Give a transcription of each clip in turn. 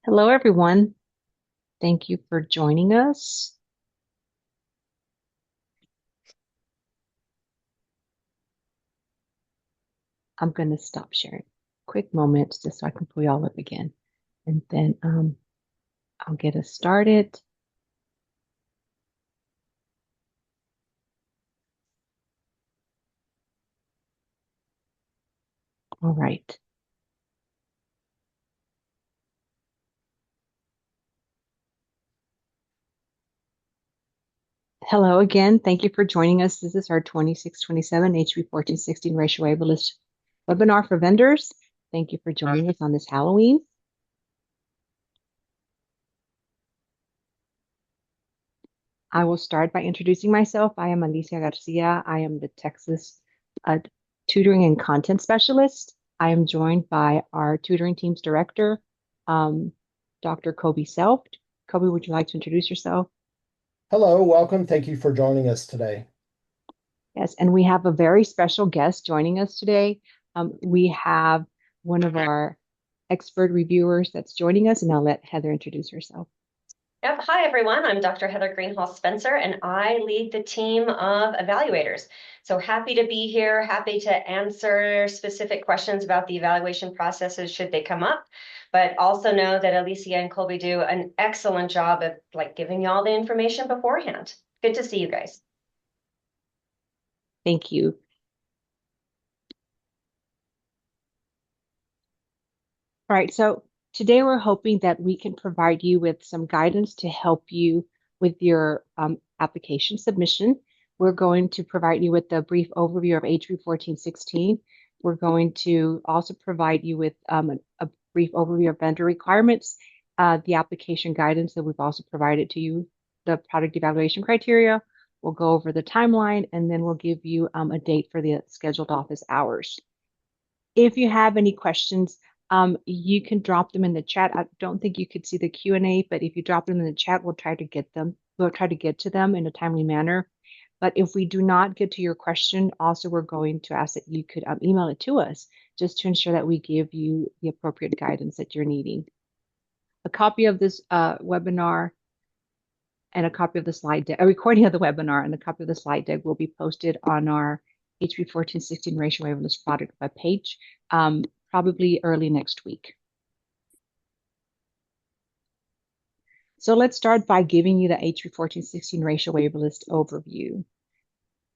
Hello, everyone. Thank you for joining us. I'm going to stop sharing. Quick moment just so I can pull you all up again. And then I'll get us started. All right. Hello again. Thank you for joining us. This is our 2627 HB 1416 Racial Ableist webinar for vendors. Thank you for joining us on this Halloween. I will start by introducing myself. I am Alicia Garcia. I am the Texas uh, Tutoring and Content Specialist. I am joined by our tutoring team's director, Dr. Kobe Selft. Kobe, would you like to introduce yourself? Hello, welcome. Thank you for joining us today. Yes, and we have a very special guest joining us today. We have one of our expert reviewers that's joining us, and I'll let Heather introduce herself. Yep. Hi, everyone. I'm Dr. Heather Greenhalgh Spencer, and I lead the team of evaluators. So happy to be here, happy to answer specific questions about the evaluation processes should they come up, but also know that Alicia and Colby do an excellent job of giving you all the information beforehand. Good to see you guys. Thank you. All right, so today we're hoping that we can provide you with some guidance to help you with your application submission. We're going to provide you with a brief overview of HB 1416. We're going to also provide you with a brief overview of vendor requirements, the application guidance that we've also provided to you, the product evaluation criteria. We'll go over the timeline, and then we'll give you a date for the scheduled office hours. If you have any questions, you can drop them in the chat. I don't think you could see the Q&A, but if you drop them in the chat, we'll try to get them. We'll try to get to them in a timely manner. But if we do not get to your question, also we're going to ask that you could email it to us just to ensure that we give you the appropriate guidance that you're needing. A copy of this webinar and a copy of the slide deck, a recording of the webinar and a copy of the slide deck will be posted on our HB 1416 Racial Waiverless product webpage, probably early next week. So let's start by giving you the HB 1416 Racial Waiver List overview.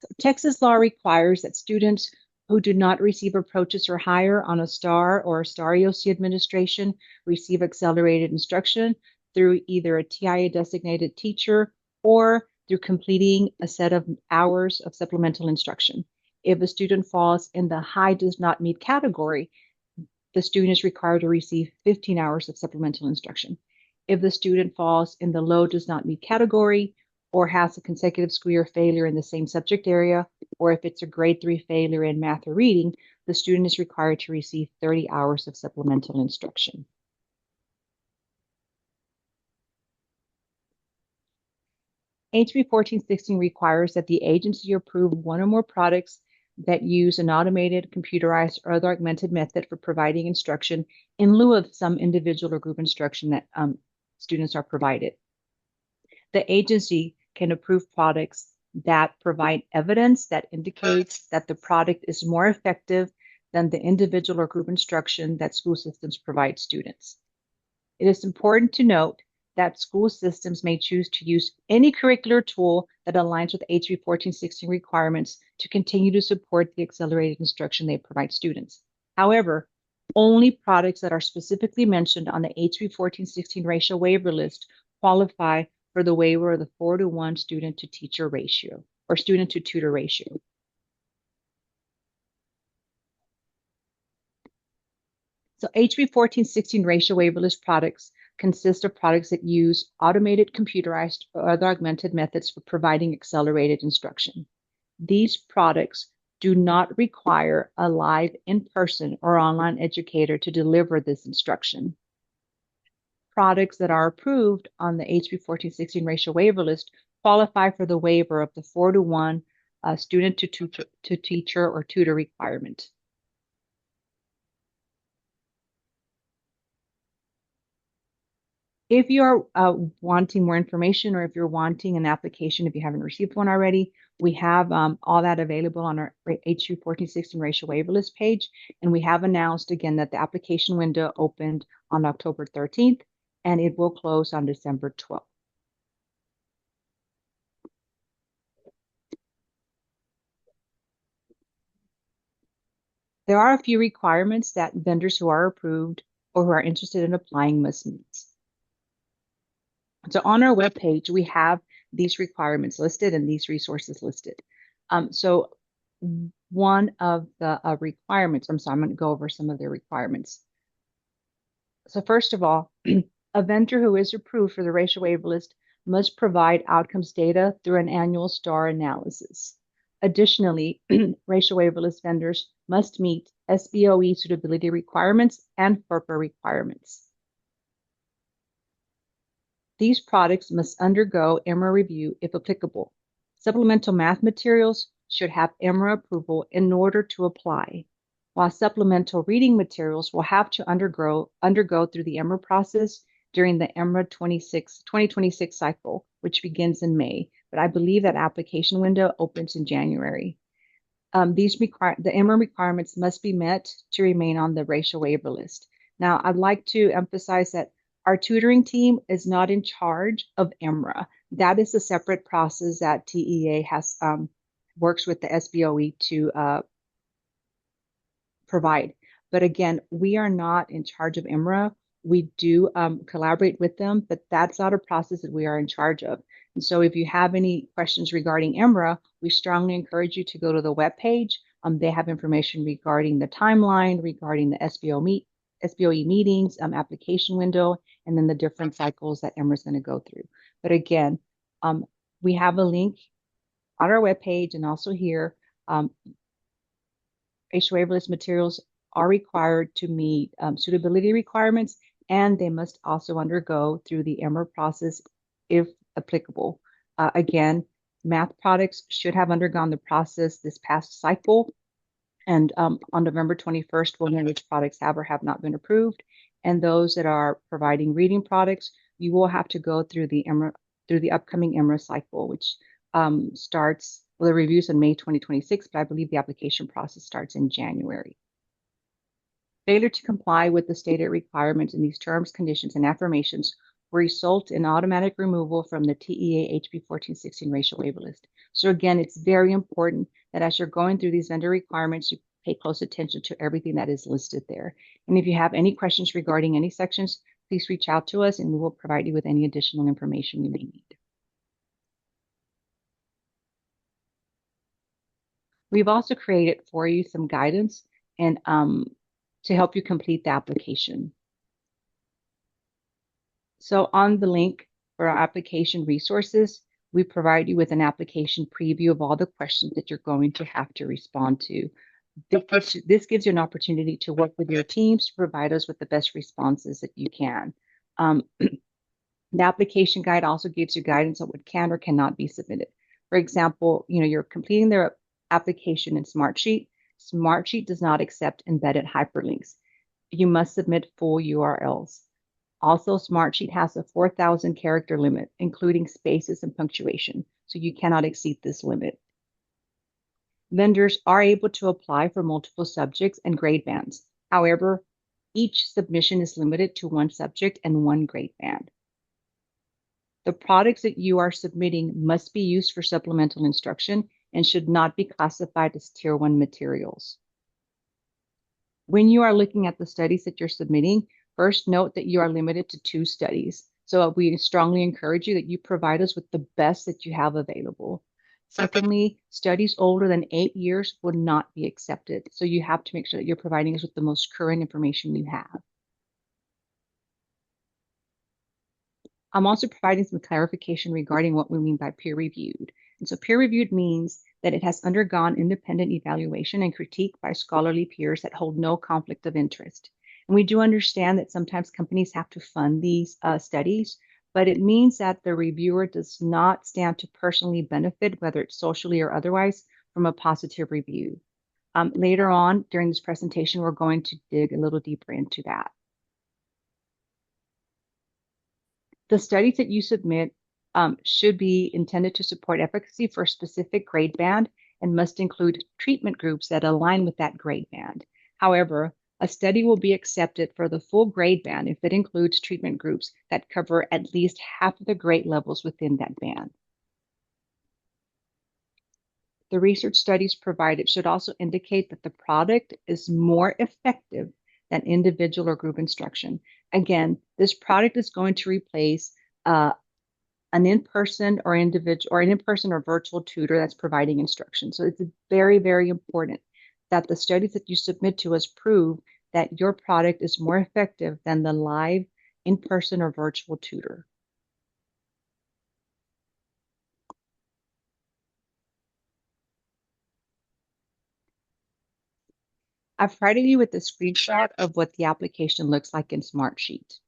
So Texas law requires that students who do not receive approaches or higher on a STAR or STAR EOC administration receive accelerated instruction through either a TIA designated teacher or through completing a set of hours of supplemental instruction. If a student falls in the high does not meet category, the student is required to receive 15 hours of supplemental instruction. If the student falls in the low does not meet category or has a consecutive school year failure in the same subject area, or if it's a grade 3 failure in math or reading, the student is required to receive 30 hours of supplemental instruction. HB 1416 requires that the agency approve one or more products that use an automated, computerized, or other augmented method for providing instruction in lieu of some individual or group instruction that students are provided. The agency can approve products that provide evidence that indicates that the product is more effective than the individual or group instruction that school systems provide students. It is important to note that school systems may choose to use any curricular tool that aligns with HB 1416 requirements to continue to support the accelerated instruction they provide students. However, only products that are specifically mentioned on the HB 1416 racial waiver list qualify for the waiver of the 4-to-1 student to teacher ratio or student to tutor ratio. So HB 1416 racial waiver list products consist of products that use automated, computerized, or other augmented methods for providing accelerated instruction. These products do not require a live in-person or online educator to deliver this instruction. Products that are approved on the HB 1416 racial waiver list qualify for the waiver of the 4-to-1 student to teacher or tutor requirement. If you are wanting more information or if you're wanting an application, if you haven't received one already, we have all that available on our HB 1416 racial waiver list page. And we have announced again that the application window opened on October 13th and it will close on December 12th. There are a few requirements that vendors who are approved or who are interested in applying must meet. So on our webpage, we have these requirements listed and these resources listed. So one of the requirements, I'm going to go over some of the requirements. So first of all, a vendor who is approved for the racial waiver list must provide outcomes data through an annual STAR analysis. Additionally, racial waiver list vendors must meet SBOE suitability requirements and FERPA requirements. These products must undergo EMRA review if applicable. Supplemental math materials should have EMRA approval in order to apply, while supplemental reading materials will have to undergo through the EMRA process during the EMRA 2026 cycle, which begins in May. But I believe that application window opens in January. The EMRA requirements must be met to remain on the racial waiver list. Now, I'd like to emphasize that our tutoring team is not in charge of EMRA. That is a separate process that TEA has works with the SBOE to provide. But again, we are not in charge of EMRA. We do collaborate with them, but that's not a process that we are in charge of. And so if you have any questions regarding EMRA, we strongly encourage you to go to the webpage. They have information regarding the timeline, regarding the SBOE meetings, application window, and then the different cycles that EMRA is going to go through. But again, we have a link on our webpage and also here. Racial waiver list materials are required to meet suitability requirements, and they must also undergo through the EMRA process if applicable. Again, math products should have undergone the process this past cycle. And on November 21st, we'll know which products have or have not been approved. And those that are providing reading products, you will have to go through the upcoming EMRA cycle, which starts, well, the reviews in May 2026, but I believe the application process starts in January. Failure to comply with the stated requirements in these terms, conditions, and affirmations will result in automatic removal from the TEA HB 1416 racial waiver list. So again, it's very important that as you're going through these vendor requirements, you pay close attention to everything that is listed there. And if you have any questions regarding any sections, please reach out to us and we will provide you with any additional information you may need. We've also created for you some guidance and to help you complete the application. So on the link for our application resources, we provide you with an application preview of all the questions that you're going to have to respond to. This gives you an opportunity to work with your teams to provide us with the best responses that you can. The application guide also gives you guidance on what can or cannot be submitted. For example, you're completing their application in Smartsheet. Smartsheet does not accept embedded hyperlinks. You must submit full URLs. Also, Smartsheet has a 4,000 character limit, including spaces and punctuation, so you cannot exceed this limit. Vendors are able to apply for multiple subjects and grade bands. However, each submission is limited to one subject and one grade band. The products that you are submitting must be used for supplemental instruction and should not be classified as Tier 1 materials. When you are looking at the studies that you're submitting, first note that you are limited to 2 studies. So we strongly encourage you that you provide us with the best that you have available. Secondly, studies older than 8 years would not be accepted. So you have to make sure that you're providing us with the most current information you have. I'm also providing some clarification regarding what we mean by peer-reviewed. And so peer-reviewed means that it has undergone independent evaluation and critique by scholarly peers that hold no conflict of interest. And we do understand that sometimes companies have to fund these studies, but it means that the reviewer does not stand to personally benefit, whether it's socially or otherwise, from a positive review. Later on during this presentation, we're going to dig a little deeper into that. The studies that you submit should be intended to support efficacy for a specific grade band and must include treatment groups that align with that grade band. However, a study will be accepted for the full grade band if it includes treatment groups that cover at least half of the grade levels within that band. The research studies provided should also indicate that the product is more effective than individual or group instruction. Again, this product is going to replace an in-person or individual or an in-person or virtual tutor that's providing instruction. So it's very, very important that the studies that you submit to us prove that your product is more effective than the live in-person or virtual tutor. I've provided you with a screenshot of what the application looks like in Smartsheet.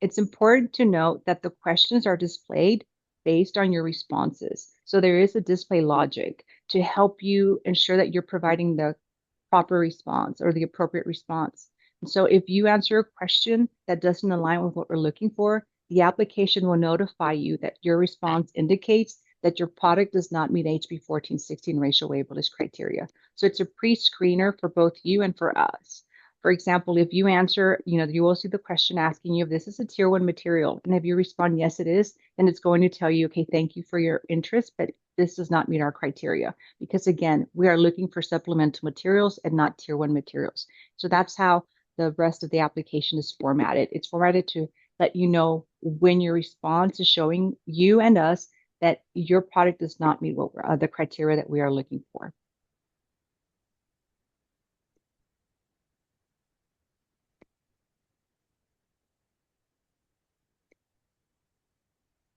It's important to note that the questions are displayed based on your responses. So there is a display logic to help you ensure that you're providing the proper response or the appropriate response. And so if you answer a question that doesn't align with what we're looking for, the application will notify you that your response indicates that your product does not meet HB 1416 racial waiver list criteria. So it's a pre-screener for both you and for us. For example, if you answer, you will see the question asking you if this is a tier one material. And if you respond, yes, it is, then it's going to tell you, okay, thank you for your interest, but this does not meet our criteria. Because again, we are looking for supplemental materials and not tier one materials. So that's how the rest of the application is formatted. It's formatted to let you know when your response is showing you and us that your product does not meet the criteria that we are looking for.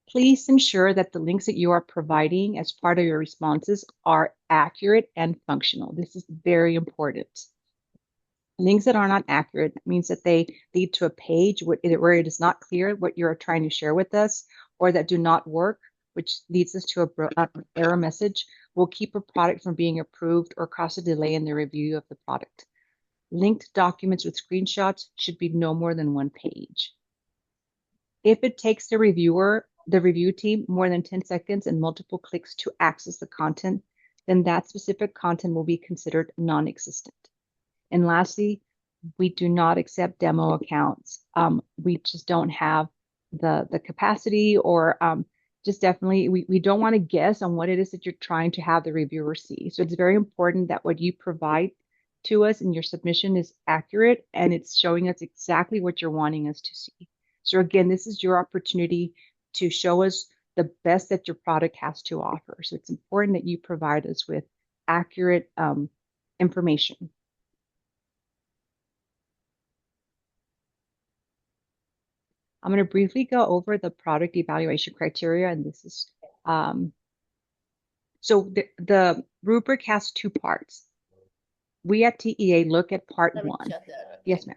Please ensure that the links that you are providing as part of your responses are accurate and functional. This is very important. Links that are not accurate means that they lead to a page where it is not clear what you're trying to share with us, or that do not work, which leads us to an error message, will keep a product from being approved or cause a delay in the review of the product. Linked documents with screenshots should be no more than 1 page. If it takes the review team more than 10 seconds and multiple clicks to access the content, then that specific content will be considered non-existent. And lastly, we do not accept demo accounts. We just don't have the capacity, or just definitely, we don't want to guess on what it is that you're trying to have the reviewer see. So it's very important that what you provide to us in your submission is accurate and it's showing us exactly what you're wanting us to see. So again, this is your opportunity to show us the best that your product has to offer. So it's important that you provide us with accurate information. I'm going to briefly go over the product evaluation criteria, and this is so the rubric has 2 parts. We at TEA look at part 1. Yes, ma'am.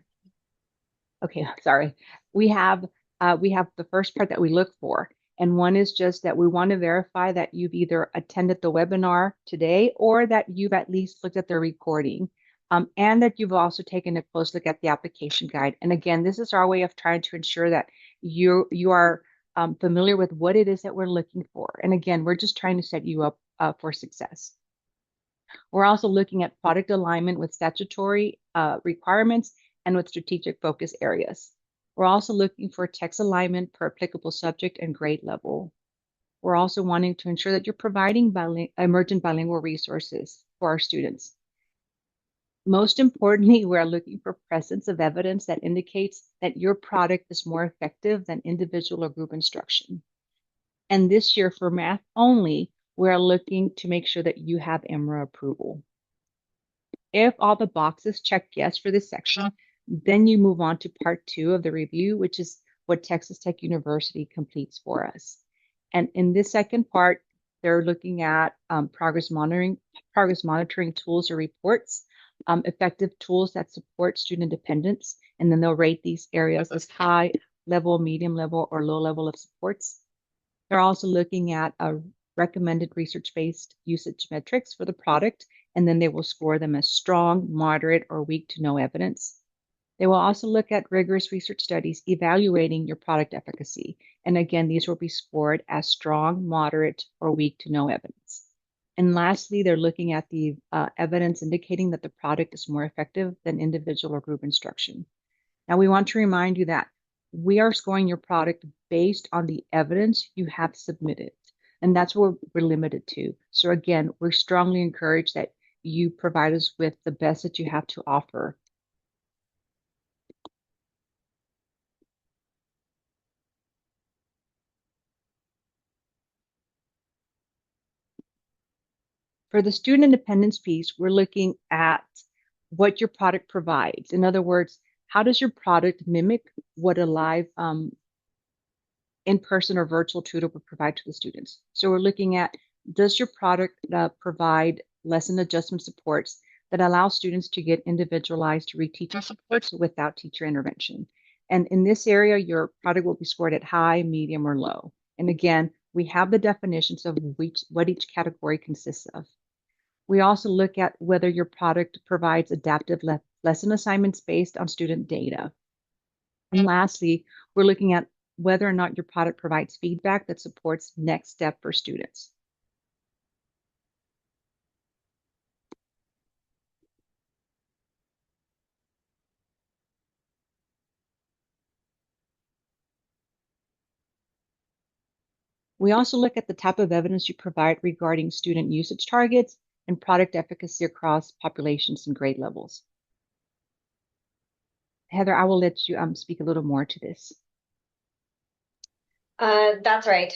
Okay, sorry. We have the first part that we look for, and one is just that we want to verify that you've either attended the webinar today or that you've at least looked at the recording, and that you've also taken a close look at the application guide. And again, this is our way of trying to ensure that you are familiar with what it is that we're looking for. And again, we're just trying to set you up for success. We're also looking at product alignment with statutory requirements and with strategic focus areas. We're also looking for text alignment per applicable subject and grade level. We're also wanting to ensure that you're providing emergent bilingual resources for our students. Most importantly, we're looking for presence of evidence that indicates that your product is more effective than individual or group instruction. And this year, for math only, we're looking to make sure that you have EMRA approval. If all the boxes check yes for this section, then you move on to part 2 of the review, which is what Texas Tech University completes for us. And in this second part, they're looking at progress monitoring tools or reports, effective tools that support student independence, and then they'll rate these areas as high level, medium level, or low level of supports. They're also looking at recommended research-based usage metrics for the product, and then they will score them as strong, moderate, or weak to no evidence. They will also look at rigorous research studies evaluating your product efficacy. And again, these will be scored as strong, moderate, or weak to no evidence. And lastly, they're looking at the evidence indicating that the product is more effective than individual or group instruction. Now, we want to remind you that we are scoring your product based on the evidence you have submitted. And that's what we're limited to. So again, we strongly encourage that you provide us with the best that you have to offer. For the student independence piece, we're looking at what your product provides. In other words, how does your product mimic what a live in-person or virtual tutor would provide to the students? So we're looking at, does your product provide lesson adjustment supports that allow students to get individualized reteaching supports without teacher intervention? And in this area, your product will be scored at high, medium, or low. And again, we have the definitions of what each category consists of. We also look at whether your product provides adaptive lesson assignments based on student data. And lastly, we're looking at whether or not your product provides feedback that supports next step for students. We also look at the type of evidence you provide regarding student usage targets and product efficacy across populations and grade levels. Heather, I will let you speak a little more to this. That's right.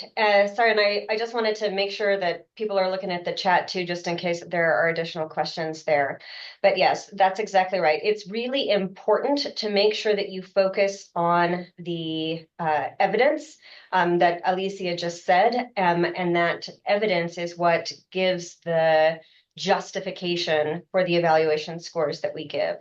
Sorry, and I just wanted to make sure that people are looking at the chat too, just in case there are additional questions there. But yes, that's exactly right. It's really important to make sure that you focus on the evidence that Alicia just said, and that evidence is what gives the justification for the evaluation scores that we give.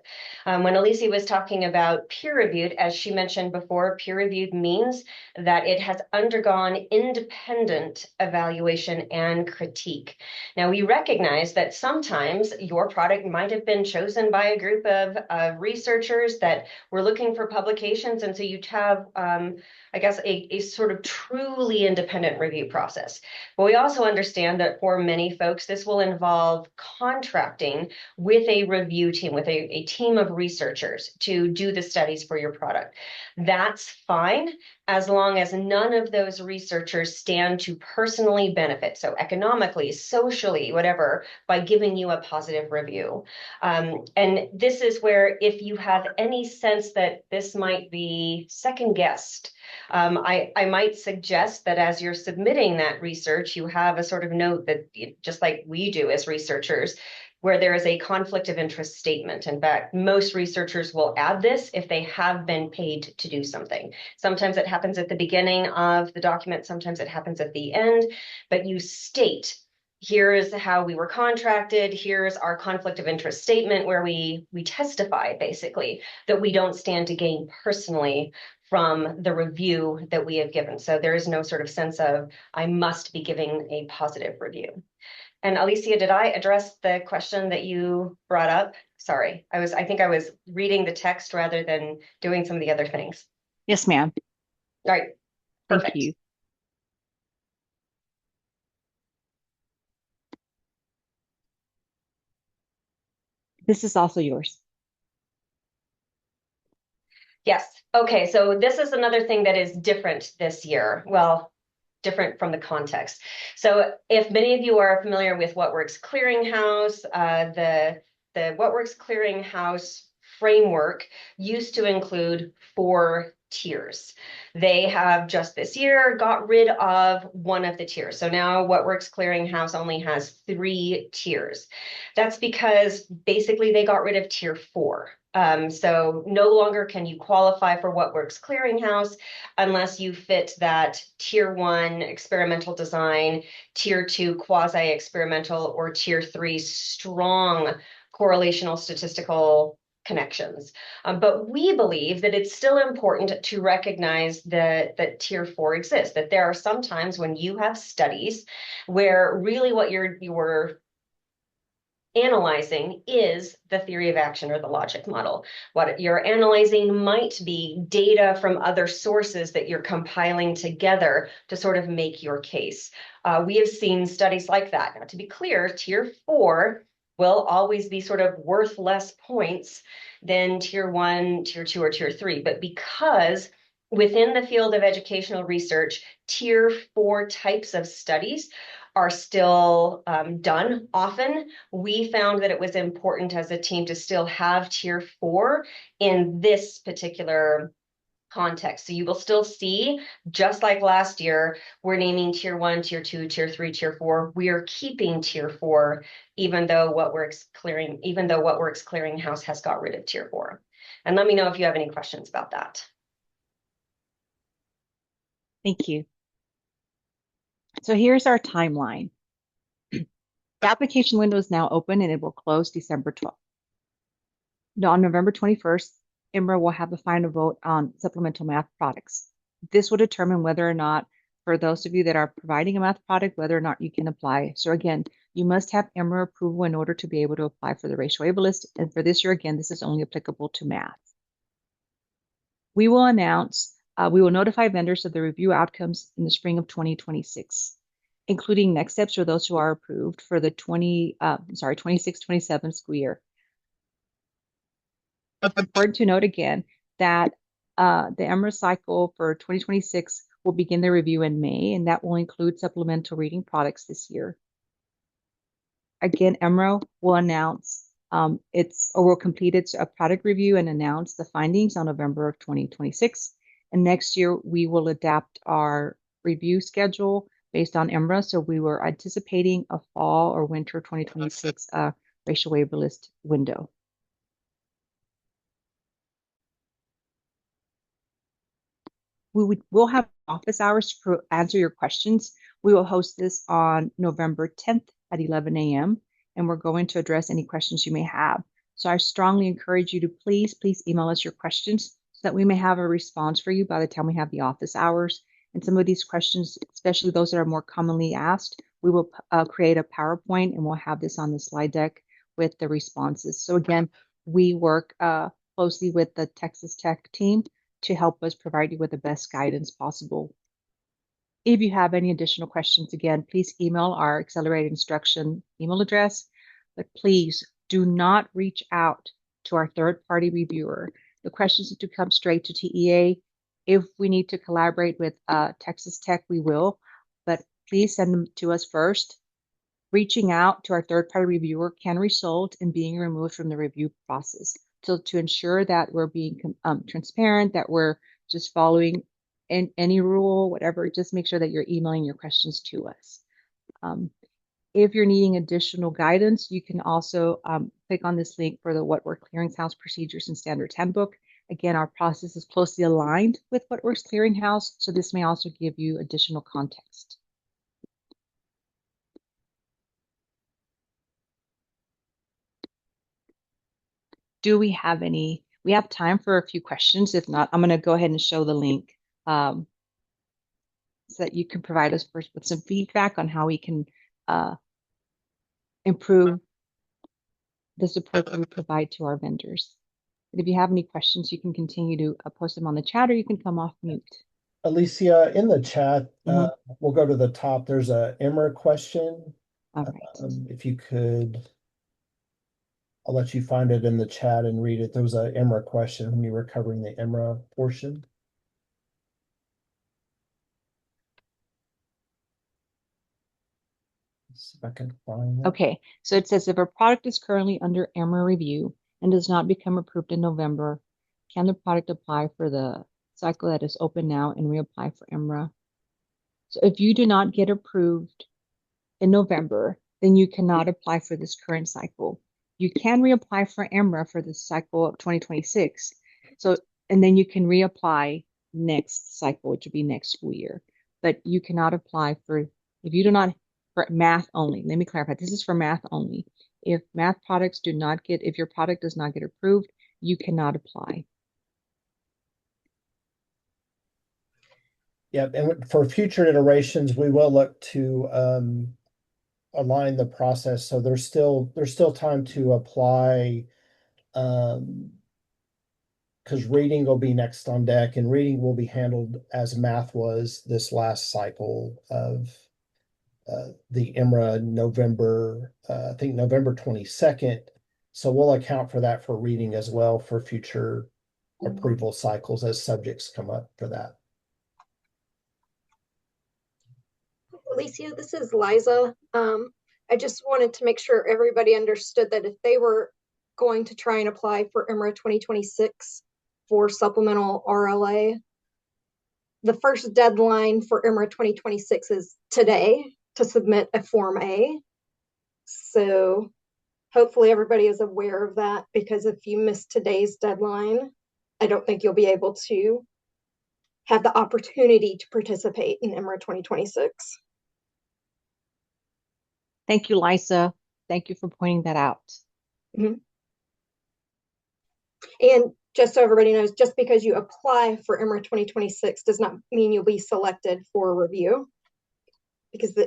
When Alicia was talking about peer-reviewed, as she mentioned before, peer-reviewed means that it has undergone independent evaluation and critique. Now, we recognize that sometimes your product might have been chosen by a group of researchers that were looking for publications, and so you'd have, I guess, a sort of truly independent review process. But we also understand that for many folks, this will involve contracting with a review team, with a team of researchers to do the studies for your product. That's fine, as long as none of those researchers stand to personally benefit, so economically, socially, whatever, by giving you a positive review. And this is where, if you have any sense that this might be second guessed, I might suggest that as you're submitting that research, you have a sort of note that, just like we do as researchers, where there is a conflict of interest statement. In fact, most researchers will add this if they have been paid to do something. Sometimes it happens at the beginning of the document, sometimes it happens at the end, but you state, here's how we were contracted, here's our conflict of interest statement, where we testify basically that we don't stand to gain personally from the review that we have given. So there is no sort of sense of, I must be giving a positive review. And Alicia, did I address the question that you brought up? Sorry, I think I was reading the text rather than doing some of the other things. Yes, ma'am. All right, Thank perfect. you. This is also yours. Yes. Okay, so this is another thing that is different this year. Well, different from the context. So if many of you are familiar with What Works Clearinghouse, the What Works Clearinghouse framework used to include 4 tiers. They have just this year got rid of one of the tiers. So now What Works Clearinghouse only has 3 tiers. That's because basically they got rid of tier 4. So no longer can you qualify for What Works Clearinghouse unless you fit that tier 1 experimental design, tier 2 quasi-experimental, or tier 3 strong correlational statistical connections. But we believe that it's still important to recognize that tier 4 exists, that there are some times when you have studies where really what you're analyzing is the theory of action or the logic model. What you're analyzing might be data from other sources that you're compiling together to sort of make your case. We have seen studies like that. Now, to be clear, tier 4 will always be sort of worth less points than tier 1, tier 2, or tier 3. But because within the field of educational research, tier 4 types of studies are still done often, we found that it was important as a team to still have tier 4 in this particular context. So you will still see, just like last year, we're naming tier 1, tier 2, tier 3, tier 4. We are keeping tier 4, even though what Works Clearinghouse has got rid of tier 4. And let me know if you have any questions about that. Thank you. So here's our timeline. The application window is now open and it will close December 12th. On November 21st, IMRA will have a final vote on supplemental math products. This will determine whether or not, for those of you that are providing a math product, whether or not you can apply. So again, you must have IMRA approval in order to be able to apply for the racial waiver list. And for this year, again, this is only applicable to math. We will notify vendors of the review outcomes in the spring of 2026, including next steps for those who are approved for the 26-27 school year. It's important to note again that the EMRA cycle for 2026 will begin the review in May, and that will include supplemental reading products this year. Again, EMRA will announce will complete its product review and announce the findings on November of 2026. And next year, we will adapt our review schedule based on EMRA. So we were anticipating a fall or winter 2026 racial waiver list window. We'll have office hours to answer your questions. We will host this on November 10th at 11 a.m. and we're going to address any questions you may have. So I strongly encourage you to please email us your questions so that we may have a response for you by the time we have the office hours. And some of these questions, especially those that are more commonly asked, we will create a PowerPoint and we'll have this on the slide deck with the responses. So again, we work closely with the Texas Tech team to help us provide you with the best guidance possible. If you have any additional questions, again, please email our accelerated instruction email address, but please do not reach out to our third-party reviewer. The questions need to come straight to TEA. If we need to collaborate with Texas Tech, we will, but please send them to us first. Reaching out to our third-party reviewer can result in being removed from the review process. So to ensure that we're being transparent, that we're just following any rule, whatever, just make sure that you're emailing your questions to us. If you're needing additional guidance, you can also click on this link for the What Works Clearinghouse Procedures and Standards Handbook. Again, our process is closely aligned with What Works Clearinghouse, so this may also give you additional context. Do we have any? We have time for a few questions. If not, I'm going to go ahead and show the link so that you can provide us first with some feedback on how we can improve the support that we provide to our vendors. And if you have any questions, you can continue to post them on the chat or you can come off mute. Alicia, in the chat, we'll go to the top. There's a EMRA question. All right. If you could, I'll let you find it in the chat and read it. There was a EMRA question when you were covering the EMRA portion. See if I can find it. Okay, so it says if a product is currently under EMRA review and does not become approved in November, can the product apply for the cycle that is open now and reapply for EMRA? So if you do not get approved in November, then you cannot apply for this current cycle. You can reapply for EMRA for the cycle of 2026. So, and then you can reapply next cycle, which would be next school year. But you cannot apply for, if you do not, for math only. Let me clarify. This is for math only. If math products do not get, if your product does not get approved, you cannot apply. Yeah, and for future iterations, we will look to align the process. So there's still time to apply. Um, because reading will be next on deck, and reading will be handled as math was this last cycle of the EMRA November, I think November 22nd. So we'll account for that for reading as well for future approval cycles as subjects come up for that. Alicia, this is Liza. I just wanted to make sure everybody understood that if they were going to try and apply for EMRA 2026 for supplemental RLA, the first deadline for EMRA 2026 is today to submit a Form A. So hopefully everybody is aware of that, because if you miss today's deadline, I don't think you'll be able to have the opportunity to participate in EMRA 2026. Thank you, Liza. Thank you for pointing that out. Mm-hmm. And just so everybody knows, just because you apply for EMRA 2026 does not mean you'll be selected for review, because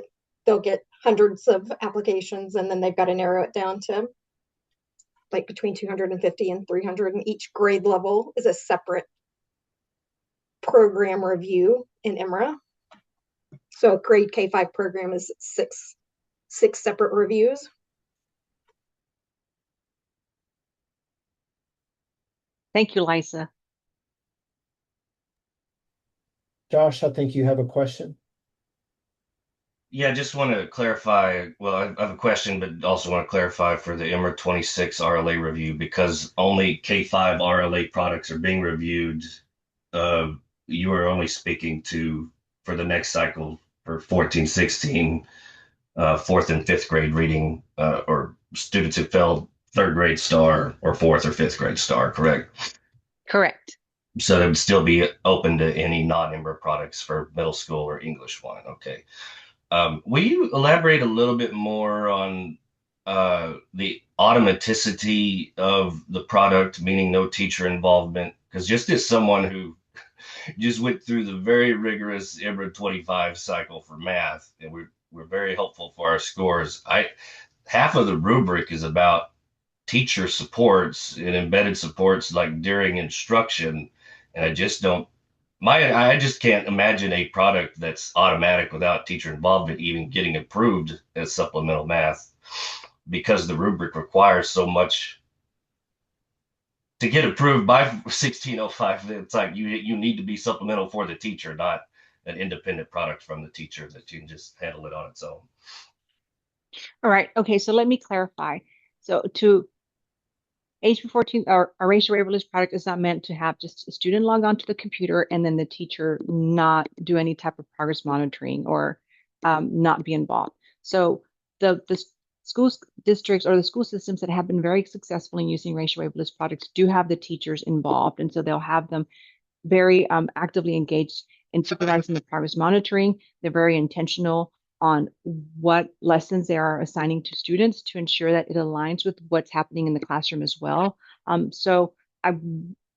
they'll get hundreds of applications and then they've got to narrow it down to like between 250 and 300, and each grade level is a separate program review in EMRA. So a grade K5 program is six separate reviews. Thank you, Liza. Josh, I think you have a question. Yeah, I just want to clarify. Well, I have a question, but also want to clarify for the EMRA 26 RLA review, because only K5 RLA products are being reviewed. You are only speaking to for the next cycle for 14, 16, fourth and fifth grade reading, or students who failed third grade star or fourth or fifth grade star, correct? Correct. So they would still be open to any non-EMRA products for middle school or English one. Okay. Will you elaborate a little bit more on the automaticity of the product, meaning no teacher involvement? Because just as someone who just went through the very rigorous EMRA 25 cycle for math, and we're very helpful for our scores. Half of the rubric is about teacher supports and embedded supports like during instruction, and I just can't imagine a product that's automatic without teacher involvement even getting approved as supplemental math, because the rubric requires so much to get approved by 1605. It's like you need to be supplemental for the teacher, not an independent product from the teacher that you can just handle it on its own. All right. Okay. So let me clarify. So to HB 14, our racial waiver product is not meant to have just a student log on to the computer and then the teacher not do any type of progress monitoring or not be involved. So the school districts or the school systems that have been very successful in using racial waiver products do have the teachers involved. And so they'll have them very actively engaged in supervising the progress monitoring. They're very intentional on what lessons they are assigning to students to ensure that it aligns with what's happening in the classroom as well. So I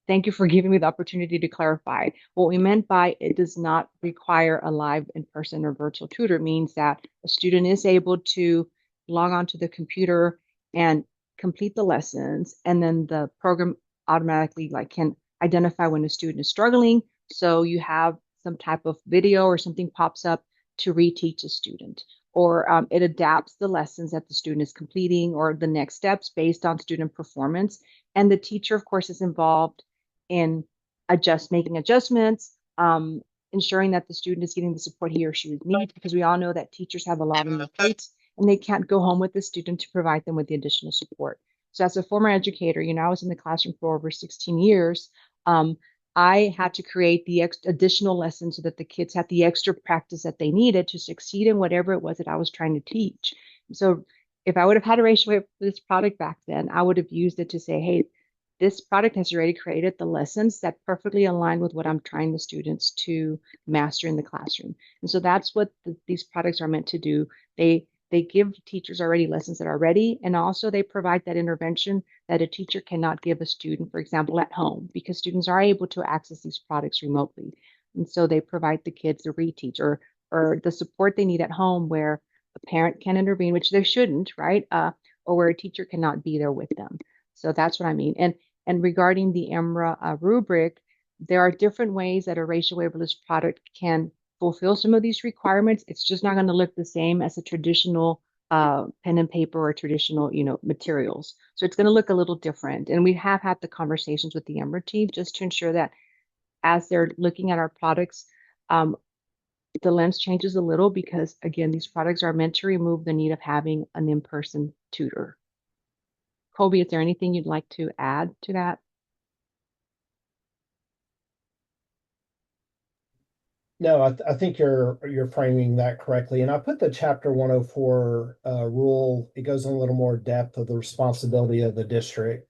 thank you for giving me the opportunity to clarify. What we meant by it does not require a live in-person or virtual tutor means that a student is able to log onto the computer and complete the lessons, and then the program automatically can identify when a student is struggling. So you have some type of video or something pops up to reteach a student, or it adapts the lessons that the student is completing or the next steps based on student performance. And the teacher, of course, is involved in making adjustments, ensuring that the student is getting the support he or she needs, because we all know that teachers have a lot on their plates and they can't go home with the student to provide them with the additional support. So as a former educator, I was in the classroom for over 16 years. I had to create the additional lessons so that the kids had the extra practice that they needed to succeed in whatever it was that I was trying to teach. So if I would have had a ratio for this product back then, I would have used it to say, hey, this product has already created the lessons that perfectly align with what I'm trying the students to master in the classroom. And so that's what these products are meant to do. They give teachers already lessons that are ready, and also they provide that intervention that a teacher cannot give a student, for example, at home, because students are able to access these products remotely. And so they provide the kids the reteach or the support they need at home, where a parent can intervene, which they shouldn't, right? Or where a teacher cannot be there with them. So that's what I mean. And regarding the EMRA rubric, there are different ways that a racial waiverless product can fulfill some of these requirements. It's just not going to look the same as a traditional pen and paper or traditional, materials. So it's going to look a little different. And we have had the conversations with the EMRA team just to ensure that as they're looking at our products, um, the lens changes a little because, again, these products are meant to remove the need of having an in-person tutor. Colby, is there anything you'd like to add to that? No, I think you're framing that correctly. And I put the Chapter 104 rule. It goes in a little more depth of the responsibility of the district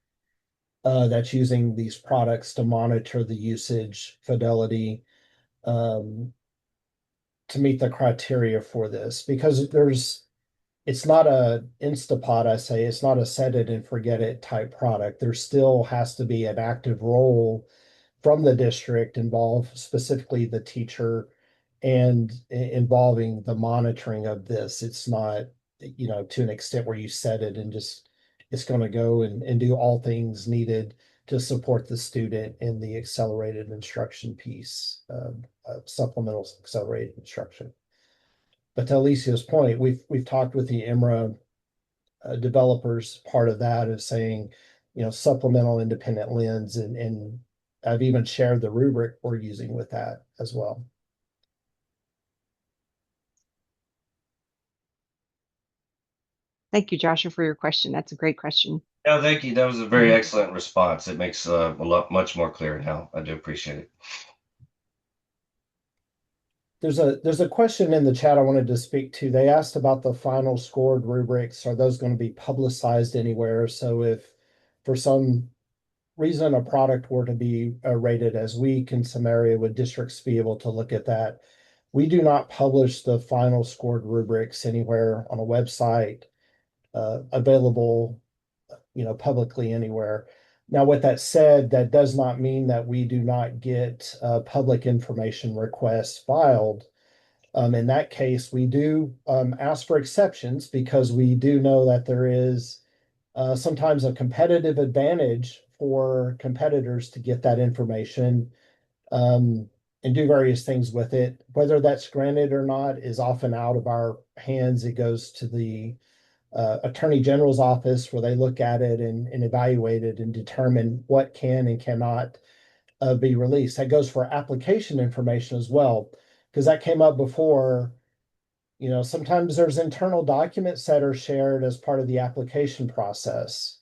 that's using these products to monitor the usage fidelity um, to meet the criteria for this. Because it's not a Instapot, I say, it's not a set it and forget it type product. There still has to be an active role from the district involve specifically the teacher and involving the monitoring of this. It's not, to an extent where you set it and just it's going to go and do all things needed to support the student in the accelerated instruction piece, supplemental accelerated instruction. But to Alicia's point, we've talked with the EMRA developers. Part of that is saying, supplemental independent lens, and I've even shared the rubric we're using with that as well. Thank you, Joshua, for your question. That's a great question. No, thank you. That was a very excellent response. It makes much more clear now. I do appreciate it. There's a question in the chat I wanted to speak to. They asked about the final scored rubrics. Are those going to be publicized anywhere? So if for some reason a product were to be rated as weak in some area, would districts be able to look at that? We do not publish the final scored rubrics anywhere on a website available, publicly anywhere. Now, with that said, that does not mean that we do not get public information requests filed. In that case, we do ask for exceptions because we do know that there is sometimes a competitive advantage for competitors to get that information and do various things with it. Whether that's granted or not is often out of our hands. It goes to the Attorney General's office where they look at it and evaluate it and determine what can and cannot be released. That goes for application information as well, because that came up before. Sometimes there's internal documents that are shared as part of the application process.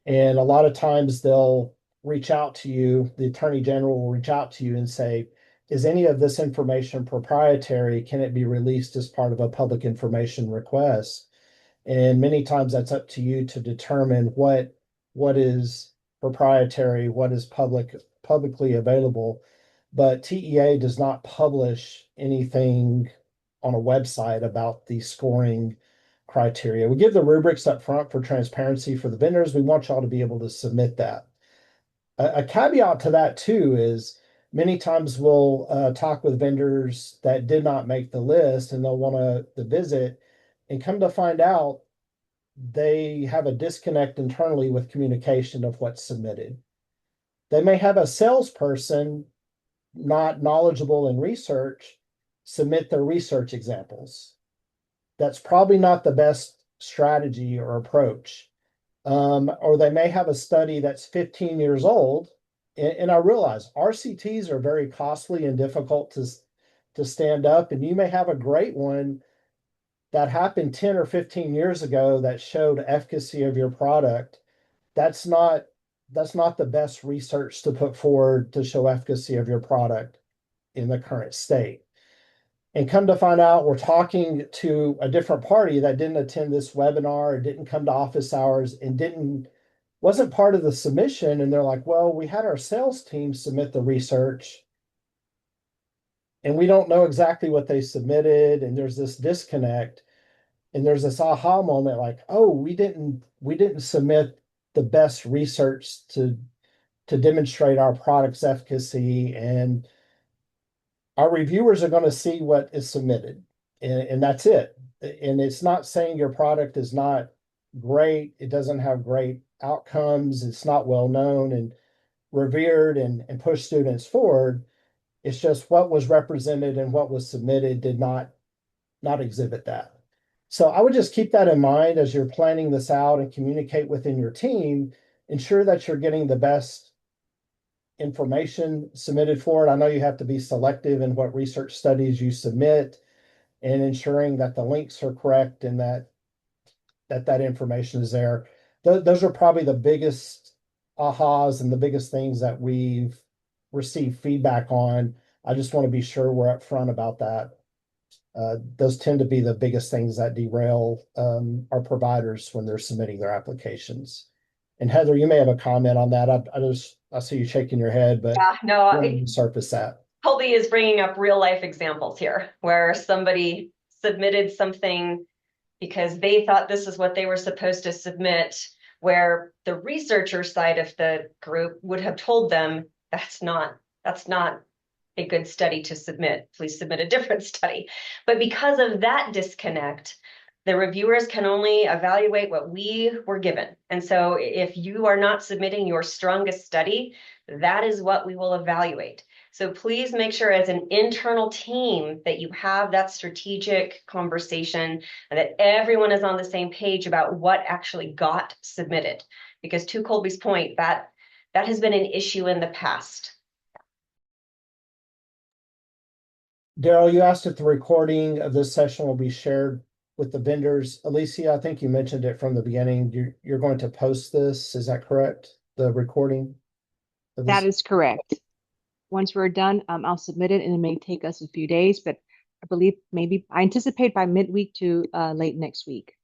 And a lot of times they'll reach out to you, the Attorney General will reach out to you and say, is any of this information proprietary? Can it be released as part of a public information request? And many times that's up to you to determine what is proprietary, what is publicly available. But TEA does not publish anything on a website about the scoring criteria. We give the rubrics up front for transparency for the vendors. We want y'all to be able to submit that. A caveat to that too is many times we'll talk with vendors that did not make the list and they'll want to visit and come to find out they have a disconnect internally with communication of what's submitted. They may have a salesperson not knowledgeable in research submit their research examples. That's probably not the best strategy or approach. Or they may have a study that's 15 years old. And I realize RCTs are very costly and difficult to stand up. And you may have a great one that happened 10 or 15 years ago that showed efficacy of your product. That's not the best research to put forward to show efficacy of your product in the current state. And come to find out, we're talking to a different party that didn't attend this webinar, or didn't come to office hours, and wasn't part of the submission. And they're like, well, we had our sales team submit the research and we don't know exactly what they submitted. And there's this disconnect. And there's this aha moment like, oh, we didn't submit the best research to demonstrate our product's efficacy. And our reviewers are going to see what is submitted, and that's it. and it's not saying your product is not great. It doesn't have great outcomes. It's not well known and revered and push students forward. It's just what was represented and what was submitted did not exhibit that. So I would just keep that in mind as you're planning this out and communicate within your team. Ensure that you're getting the best information submitted for it. I know you have to be selective in what research studies you submit and ensuring that the links are correct and that information is there. Those are probably the biggest ahas and the biggest things that we've received feedback on. I just want to be sure we're upfront about that. Those tend to be the biggest things that derail our providers when they're submitting their applications. And Heather, you may have a comment on that. I see you shaking your head, but Yeah, no, let me surface that. Colby is bringing up real life examples here where somebody submitted something because they thought this is what they were supposed to submit, where the researcher side of the group would have told them that's not a good study to submit. Please submit a different study. But because of that disconnect, the reviewers can only evaluate what we were given. And so if you are not submitting your strongest study, that is what we will evaluate. So please make sure as an internal team that you have that strategic conversation and that everyone is on the same page about what actually got submitted. Because to Colby's point, that has been an issue in the past. Daryl, you asked if the recording of this session will be shared with the vendors. Alicia, I think you mentioned it from the beginning. You're going to post this, is that correct? The recording of That this? is correct. Once we're done, I'll submit it, and it may take us a few days, but I believe I anticipate by midweek to late next week.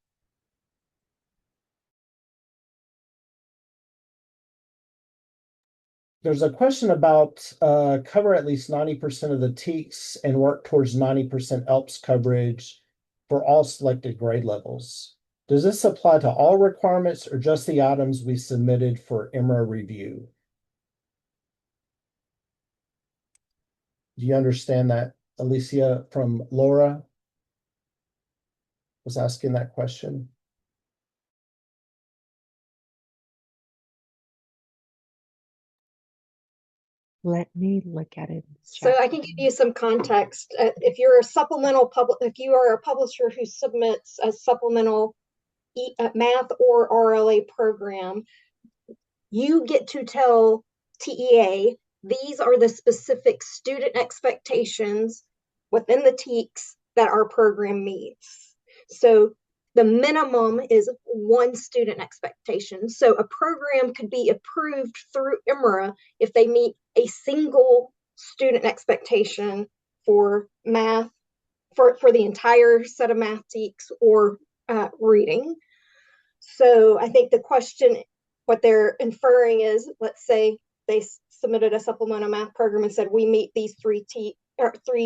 There's a question about cover at least 90% of the TEKS and work towards 90% ELPS coverage for all selected grade levels. Does this apply to all requirements or just the items we submitted for EMRA review? Do you understand that? Alicia from Laura was asking that question. Let me look at it. So I can give you some context. If you are a publisher who submits a supplemental math or RLA program, you get to tell TEA these are the specific student expectations within the TEKS that our program meets. So the minimum is one student expectation. So a program could be approved through EMRA if they meet a single student expectation for math, for the entire set of math TEKS or reading. So I think the question, what they're inferring is, let's say they submitted a supplemental math program and said, we meet these three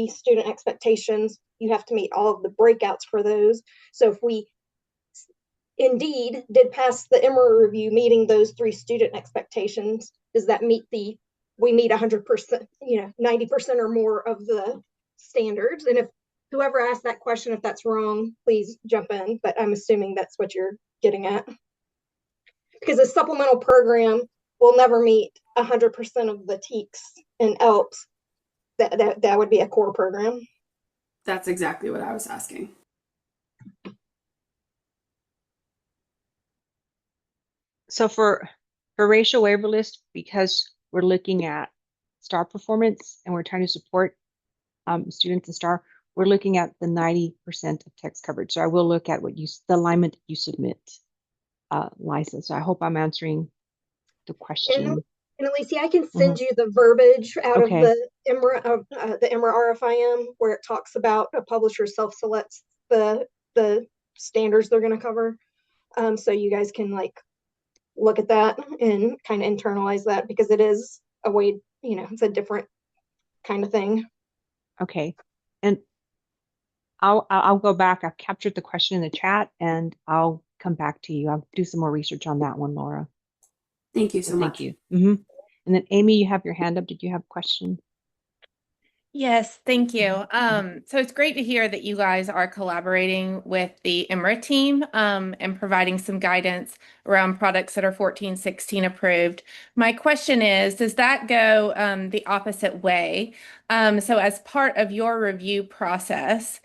student expectations. You have to meet all of the breakouts for those. So if we indeed did pass the EMRA review meeting those three student expectations, does that meet we meet 100%, 90% or more of the standards? And if whoever asked that question, if that's wrong, please jump in, but I'm assuming that's what you're getting at. Because a supplemental program will never meet 100% of the TEKS and ELPS. That would be a core program. That's exactly what I was asking. So for racial waiver list, because we're looking at STAR performance and we're trying to support students in STAR, we're looking at the 90% of text coverage. So I will look at the alignment that you submit, Liza. So I hope I'm answering the question. And Alicia, I can send you the verbiage out of the EMRA RFIM where it talks about a publisher self-selects the standards they're going to cover. So you guys can look at that and kind of internalize that, because it is a way, it's a different kind of thing. Okay. And I'll go back. I've captured the question in the chat and I'll come back to you. I'll do some more research on that one, Laura. Thank you so much. Thank you. And then Amy, you have your hand up. Did you have a question? Yes, thank you. So it's great to hear that you guys are collaborating with the IMRA team and providing some guidance around products that are 1416 approved. My question is, does that go the opposite way? So as part of your review process,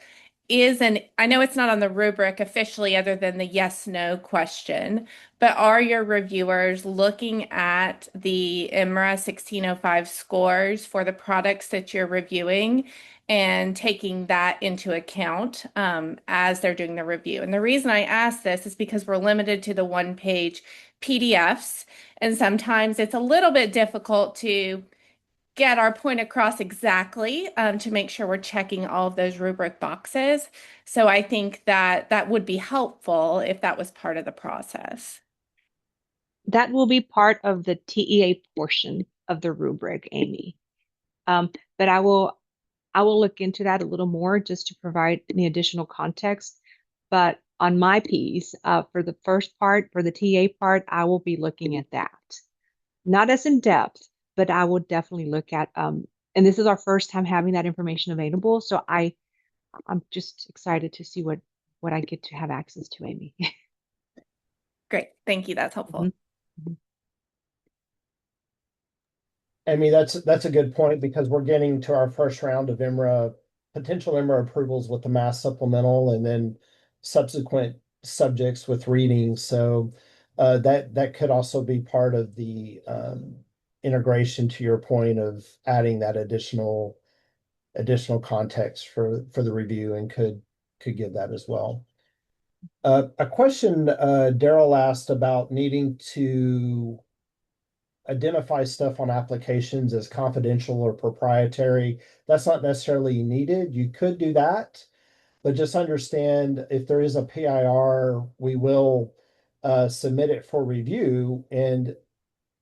I know it's not on the rubric officially other than the yes, no question, but are your reviewers looking at the IMRA 1605 scores for the products that you're reviewing and taking that into account as they're doing the review? And the reason I ask this is because we're limited to the one-page PDFs, and sometimes it's a little bit difficult to get our point across exactly to make sure we're checking all of those rubric boxes. So I think that that would be helpful if that was part of the process. That will be part of the TEA portion of the rubric, Amy. But I will look into that a little more just to provide any additional context. But on my piece, for the first part, for the TA part, I will be looking at that. Not as in depth, but I will definitely look at, and this is our first time having that information available. So I'm just excited to see what I get to have access to, Amy. Great. Thank you. That's helpful. Mhm. Mhm. I mean, that's a good point because we're getting to our first round of potential IMRA approvals with the mass supplemental and then subsequent subjects with reading. So that could also be part of the integration to your point of adding that additional context for the review and could give that as well. A question Daryl asked about needing to identify stuff on applications as confidential or proprietary. That's not necessarily needed. You could do that, but just understand if there is a PIR, we will submit it for review. And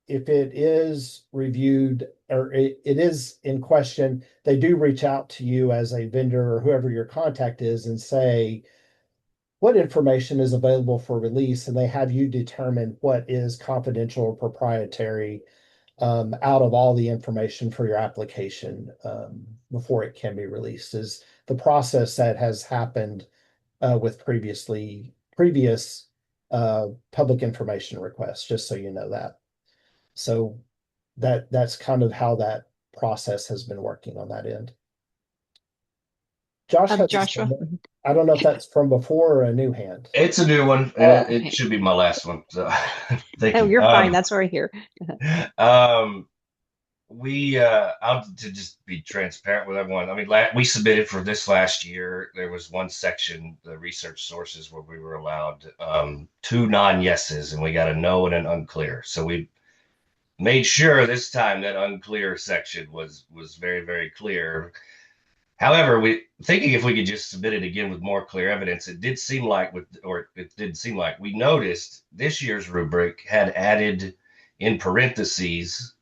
if it is reviewed or it is in question, they do reach out to you as a vendor or whoever your contact is and say, what information is available for release? And they have you determine what is confidential or proprietary out of all the information for your application before it can be released is the process that has happened with previous public information requests, just so you know that. So that's kind of how that process has been working on that end. Josh has Joshua. I don't know if that's from before or a new hand. It's a new one. It Okay. should be my last one. So thank Oh, you. you're fine. That's why we're here. Um, I'll to just be transparent with everyone. I mean, we submitted for this last year. There was one section, the research sources, where we were allowed two non-yeses, and we got a no and an unclear. So we made sure this time that unclear section was very, very clear. However, we thinking if we could just submit it again with more clear evidence, it did seem like we noticed this year's rubric had added in parentheses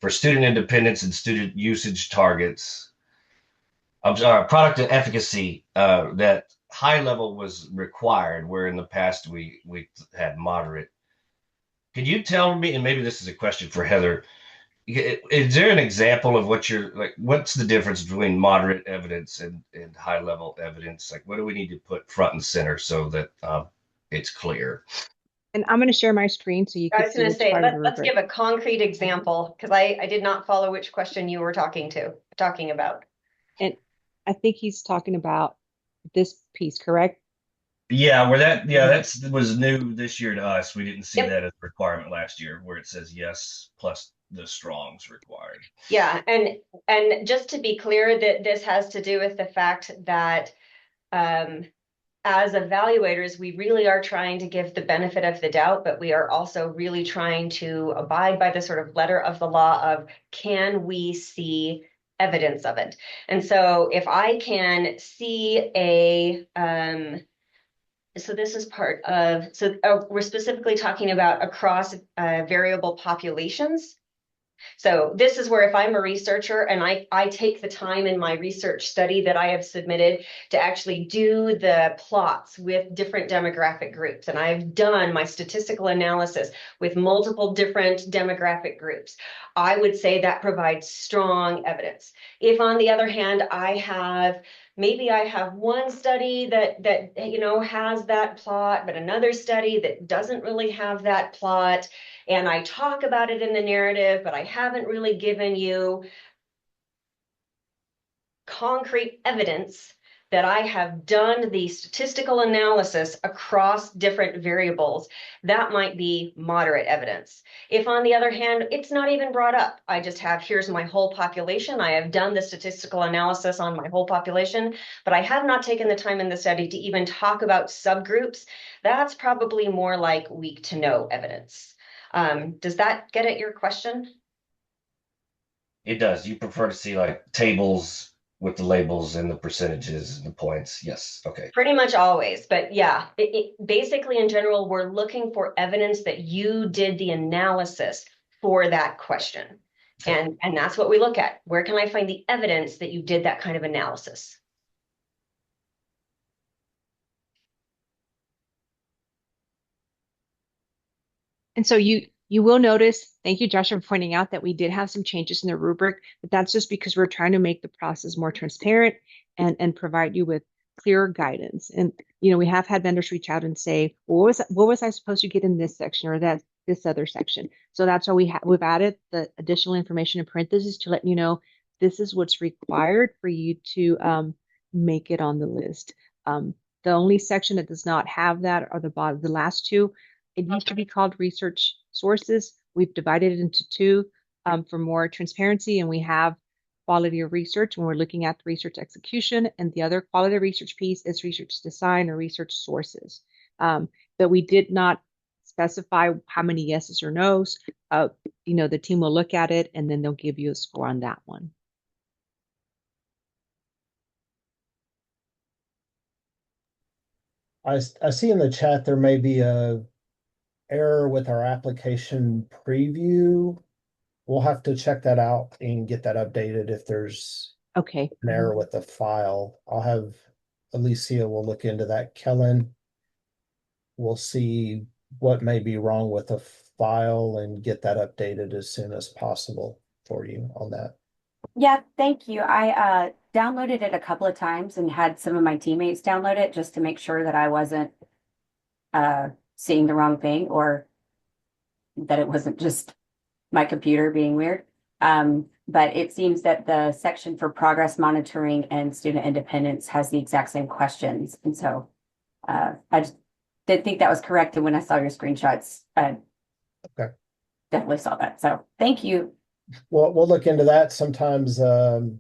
for student independence and student usage targets. I'm sorry, product efficacy that high level was required, where in the past we had moderate. Could you tell me, and maybe this is a question for Heather, is there an example of what you're like? What's the difference between moderate evidence and high level evidence? Like, what do we need to put front and center so that it's clear? And I'm going to share my screen so you I can was see going to which say, part of the let's give rubric. a concrete example because I did not follow which question you were talking about. And I think he's talking about this piece, correct? Yeah, Mhm. that was new this year to us. We didn't see Yep. that as a requirement last year, where it says yes plus the strongs required. Yeah, and just to be clear, that this has to do with the fact that as evaluators, we really are trying to give the benefit of the doubt, but we are also really trying to abide by the sort of letter of the law of can we see evidence of it? And so if I can see so this is part of, so we're specifically talking about across variable populations. So this is where if I'm a researcher and I take the time in my research study that I have submitted to actually do the plots with different demographic groups, and I've done my statistical analysis with multiple different demographic groups, I would say that provides strong evidence. If on the other hand, maybe I have one study that has that plot, but another study that doesn't really have that plot, and I talk about it in the narrative, but I haven't really given you concrete evidence that I have done the statistical analysis across different variables. That might be moderate evidence. If on the other hand, it's not even brought up, I just have, here's my whole population. I have done the statistical analysis on my whole population, but I have not taken the time in the study to even talk about subgroups. That's probably more like weak to no evidence. Does that get at your question? It does. You prefer to see like tables with the labels and the percentages and the points. Yes. Okay. Pretty much always, but yeah, basically in general, we're looking for evidence that you did the analysis for that question. And that's what we look at. Where can I find the evidence that you did that kind of analysis? And so you will notice, thank you, Josh, for pointing out that we did have some changes in the rubric, but that's just because we're trying to make the process more transparent and provide you with clearer guidance. And we have had vendors reach out and say, well, what was I supposed to get in this section or that this other section? So that's why we've added the additional information in parentheses to let you know this is what's required for you to make it on the list. The only section that does not have that are the last two. It used to be called research sources. We've divided it into two for more transparency, and we have quality of research when we're looking at the research execution, and the other quality of research piece is research design or research sources. But we did not specify how many yeses or nos. The team will look at it, and then they'll give you a score on that one. I see in the chat there may be a error with our application preview. We'll have to check that out and get that updated if there's Okay. an error with the file. I'll have Alicia will look into that. Kellen will see what may be wrong with the file and get that updated as soon as possible for you on that. Yeah, thank you. I downloaded it a couple of times and had some of my teammates download it just to make sure that I wasn't seeing the wrong thing or that it wasn't just my computer being weird. But it seems that the section for progress monitoring and student independence has the exact same questions. And so I just didn't think that was correct. And when I saw your screenshots, I definitely saw that. So thank you. Well, we'll look into that. Sometimes that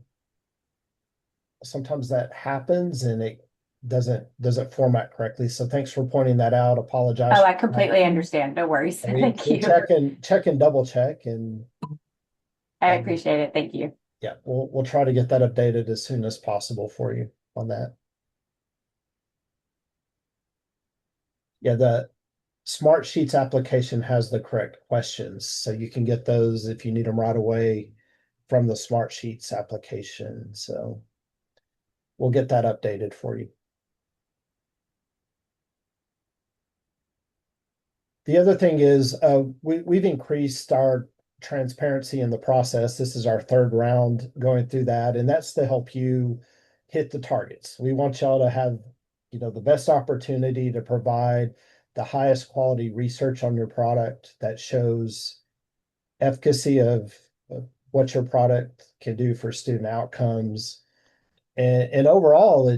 happens and it doesn't format correctly. So thanks for pointing that out. Apologize. Oh, I completely understand. No worries. Thank you. Check and double check, and I appreciate it. Thank you. yeah, we'll try to get that updated as soon as possible for you on that. Yeah, the Smart Sheets application has the correct questions, so you can get those if you need them right away from the Smart Sheets application. So we'll get that updated for you. The other thing is we've increased our transparency in the process. This is our third round going through that, and that's to help you hit the targets. We want y'all to have the best opportunity to provide the highest quality research on your product that shows efficacy of what your product can do for student outcomes. And overall,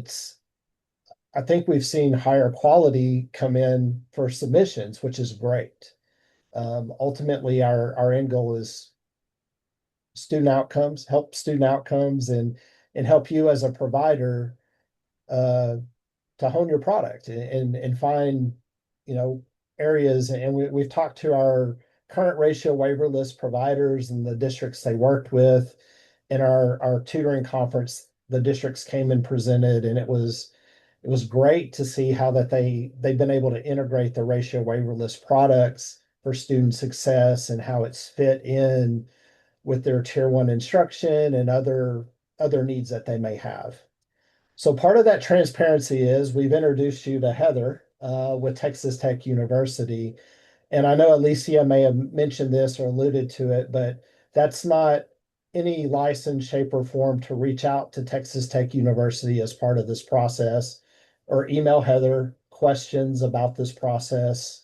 I think we've seen higher quality come in for submissions, which is great. Ultimately, our end goal is help student outcomes and help you as a provider to hone your product and find areas. And we've talked to our current ratio waiver list providers and the districts they worked with. In our tutoring conference, the districts came and presented, and it was great to see how that they've been able to integrate the ratio waiver list products for student success and how it's fit in with their tier one instruction and other needs that they may have. So part of that transparency is we've introduced you to Heather with Texas Tech University. And I know Alicia may have mentioned this or alluded to it, but that's not any license, shape, or form to reach out to Texas Tech University as part of this process or email Heather questions about this process.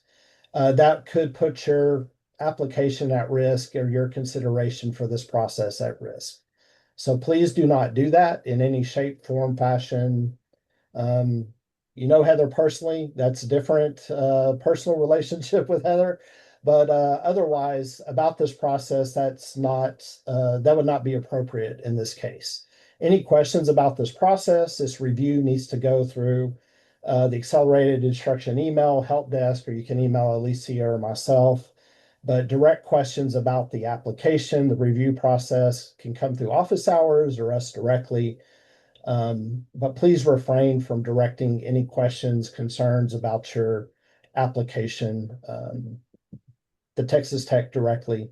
That could put your application at risk or your consideration for this process at risk. So please do not do that in any shape, form, fashion. Um, you know Heather personally, that's a different personal relationship with Heather. But otherwise, about this process, that would not be appropriate in this case. Any questions about this process, this review needs to go through the accelerated instruction email help desk, or you can email Alicia or myself. But direct questions about the application, the review process can come through office hours or us directly. But please refrain from directing any questions, concerns about your application to Texas Tech directly.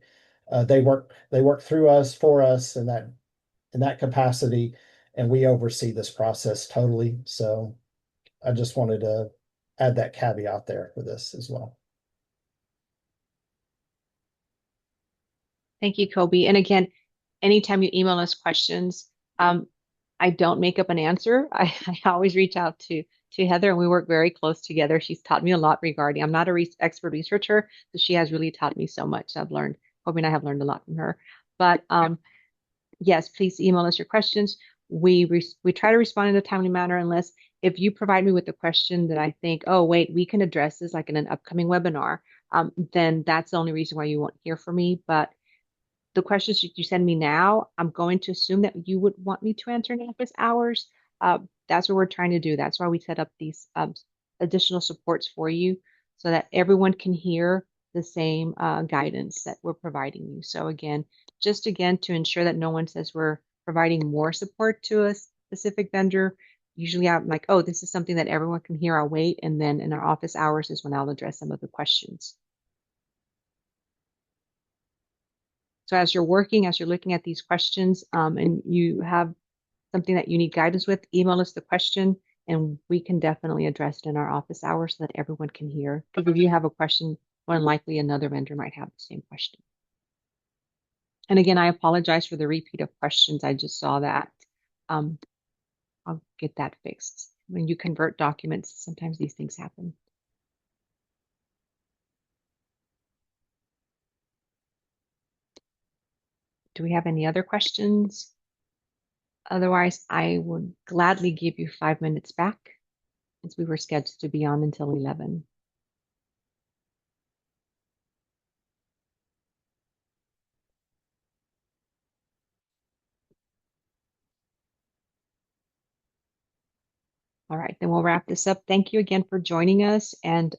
They work through us for us in that capacity, and we oversee this process totally. So I just wanted to add that caveat there for this as well. Thank you, Kobe. And again, anytime you email us questions, I don't make up an answer. I always reach out to Heather, and we work very close together. She's taught me a lot regarding. I'm not a expert researcher, so she has really taught me so much. I've learned. Kobe and I have learned a lot from her. But yes, please email us your questions. We try to respond in a timely manner, unless if you provide me with a question that I think, oh wait, we can address this like in an upcoming webinar, then that's the only reason why you won't hear from me. But the questions that you send me now, I'm going to assume that you would want me to answer in office hours. That's what we're trying to do. That's why we set up these additional supports for you so that everyone can hear the same guidance that we're providing you. So again, just again, to ensure that no one says we're providing more support to a specific vendor. Usually I'm like, oh, this is something that everyone can hear. I'll wait. And then in our office hours is when I'll address some of the questions. So as you're working, as you're looking at these questions, and you have something that you need guidance with, email us the question and we can definitely address it in our office hours so that everyone can hear. Because if you have a question, more than likely another vendor might have the same question. And again, I apologize for the repeat of questions. I just saw that. I'll get that fixed. When you convert documents, sometimes these things happen. Do we have any other questions? Otherwise, I would gladly give you 5 minutes back, as we were scheduled to be on until 11. All right, then we'll wrap this up. Thank you again for joining us. And